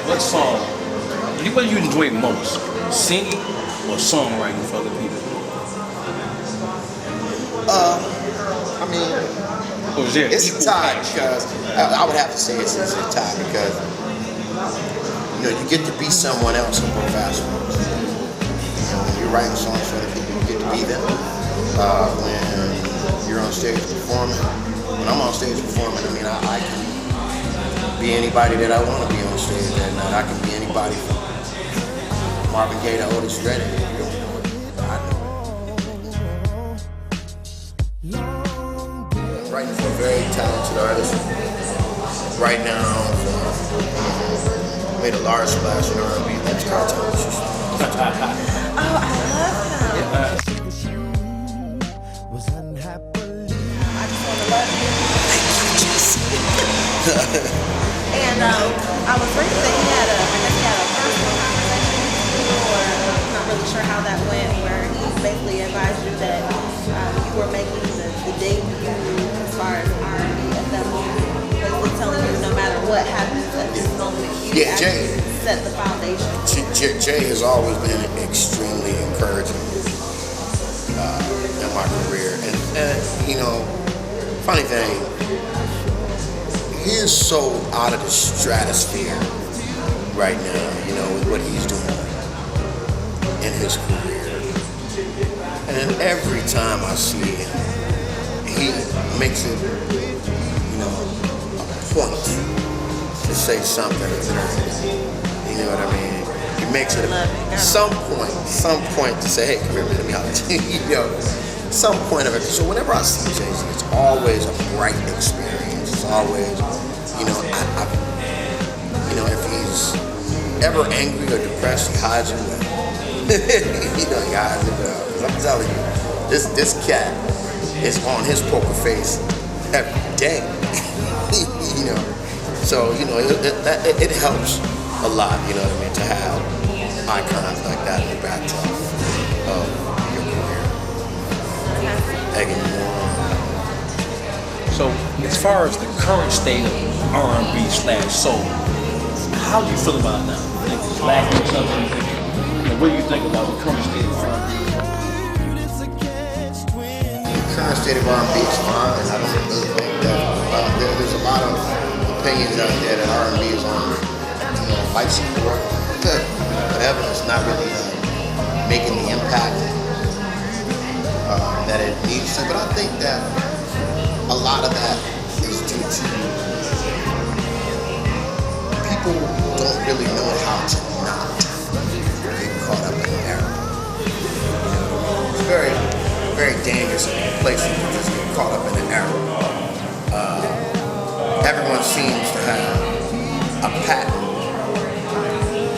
what song, what do you enjoy most? Singing or songwriting for other people? I mean, it's a tie because I would have to say it's a tie because you get to be someone else in both aspects. When you're writing songs for other people, you get to be them. When you're on stage performing, when I'm on stage performing, I mean, I can be anybody that I want to be on stage that night. I can be anybody from Marvin Gaye to Otis Redding. You don't know it. I know it. Writing for a very talented artist. Right now, made a large splash in R&B. That's Carlton. Oh, I love him. Yeah. I just want to love you. And I was reading that he had a personal conversation with you, or I'm not really sure how that went, where he basically advised you that you were making the debut as far as R&B at that moment. Basically telling you no matter what happens at this moment, you Jay set the foundation. Jay has always been extremely encouraging in my career. And funny thing, he is so out of the stratosphere right now, with what he's doing in his career. And every time I see him, he makes it, a point to say something. You know what I mean? He makes it some point to say, hey, come here, let me holler at you. Some point of it. So whenever I see Jay-Z, it's always a bright experience. It's always, if he's ever angry or depressed, he hides it well. He hides it well. I'm telling you, this cat is on his poker face every day. So it helps a lot, to have icons like that in the backdrop of your career. Egging you on. So, as far as the current state of R&B/soul, how do you feel about it now? You think it's lacking or something? What do you think about the current state of R&B? The current state of R&B is fine, and I don't really think that there's a lot of opinions out there that R&B is on life support. Whatever, it's not really making the impact that it needs to. But I think that a lot of that is due to people don't really know how to not get caught up in the error. It's very, very dangerous place to just get caught up in the error. Everyone seems to have a pattern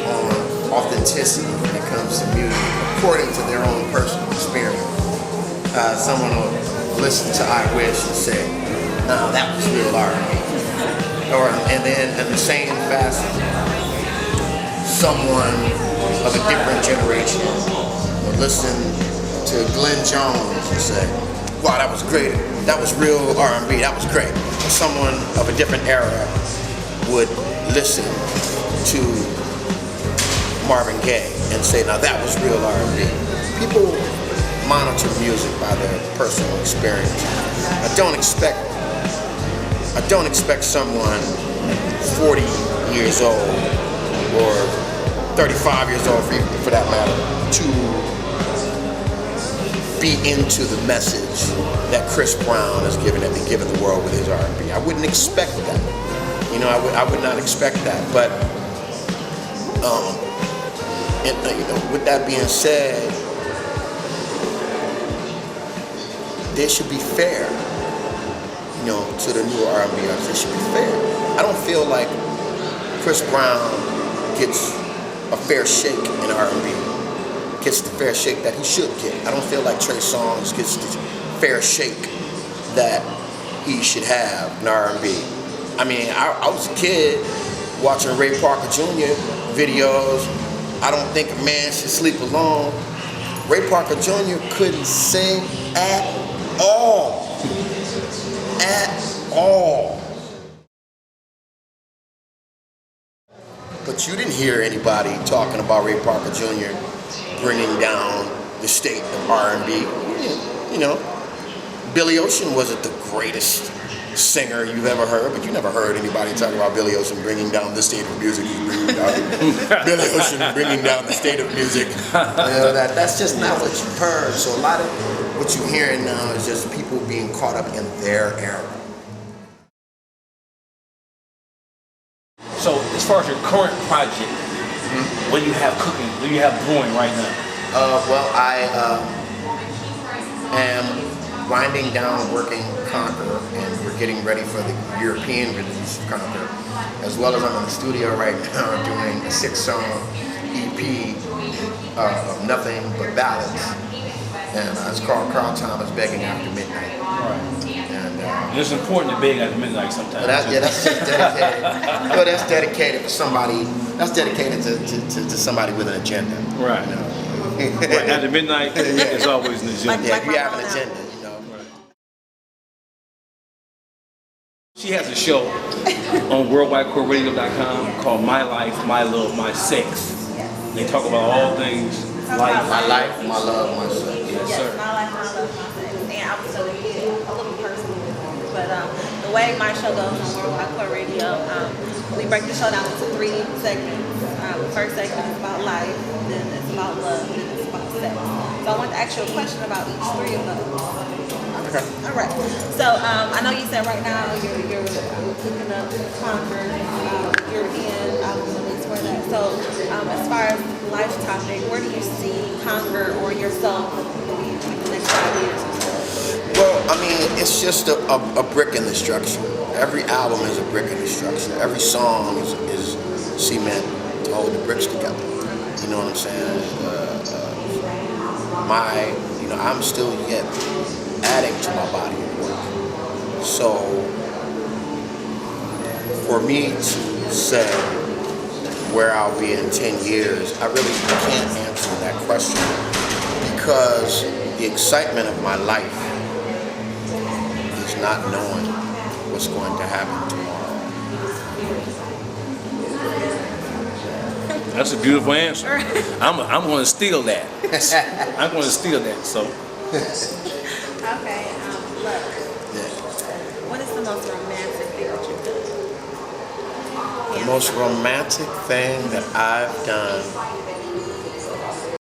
on authenticity when it comes to music, according to their own personal experience. Someone will listen to I Wish and say, no, that was real R&B. And then in the same facet, someone of a different generation will listen to Glenn Jones and say, wow, that was great. That was real R&B. That was great. Someone of a different era would listen to Marvin Gaye and say, now that was real R&B. People monitor music by their personal experience. I don't expect someone 40 years old or 35 years old for that matter to be into the message that Chris Brown has given the world with his R&B. I wouldn't expect that. I would not expect that. But with that being said, they should be fair, to the new R&B artists. They should be fair. I don't feel like Chris Brown gets a fair shake in R&B, gets the fair shake that he should get. I don't feel like Trey Songz gets the fair shake that he should have in R&B. I mean, I was a kid watching Ray Parker Jr. videos. I don't think a man should sleep alone. Ray Parker Jr. couldn't sing at all. At all. But but you didn't hear anybody talking about Ray Parker Jr. bringing down the state of R&B. You know, Billy Ocean wasn't the greatest singer you've ever heard, but you never heard anybody talk about Billy Ocean bringing down the state of music. He's bringing down Billy Ocean bringing down the state of music. You know, that's just not what you've heard. So a lot of what you're hearing now is just people being caught up in their era. So as far as your current project, what do you have cooking? What do you have brewing right now? Well, I am winding down working Conquer, and we're getting ready for the European release of Conquer, as well as I'm in the studio right now doing a 6-song EP of nothing but ballads, and it's called Carl Thomas Begging After Midnight. Right. And it's important to beg after midnight sometimes. That's just dedicated. Well, that's dedicated to somebody. That's dedicated to somebody with an agenda. Right. You know? Right. After midnight, there's always an agenda. Yeah, if you have an agenda, you know. Right. She has a show on worldwidecoreradio.com called My Life, My Love, My Sex. They talk about all things life. My life, my love, my sex. Yes, sir. My life, my love, my sex. And I was telling you a little personal, but the way my show goes on Worldwide Core Radio, we break the show down into 3 segments. The first segment is about life, then it's about love, then it's about sex. So I want to ask you a question about each 3 of those. Okay. All right. So I know you said right now you're cooking up Conquer, European album release for that. So as far as life topic, where do you see Conquer or yourself in the next 5 years or so? Well, I mean, it's just a brick in the structure. Every album is a brick in the structure. Every song is cement to hold the bricks together. You know what I'm saying? I'm still yet adding to my body of work. So for me to say where I'll be in 10 years, I really can't answer that question, because the excitement of my life is not knowing what's going to happen tomorrow. That's a beautiful answer. I'm going to steal that. I'm going to steal that. So. Okay. Look. Yeah. What is the most romantic thing that you've done? The most romantic thing that I've done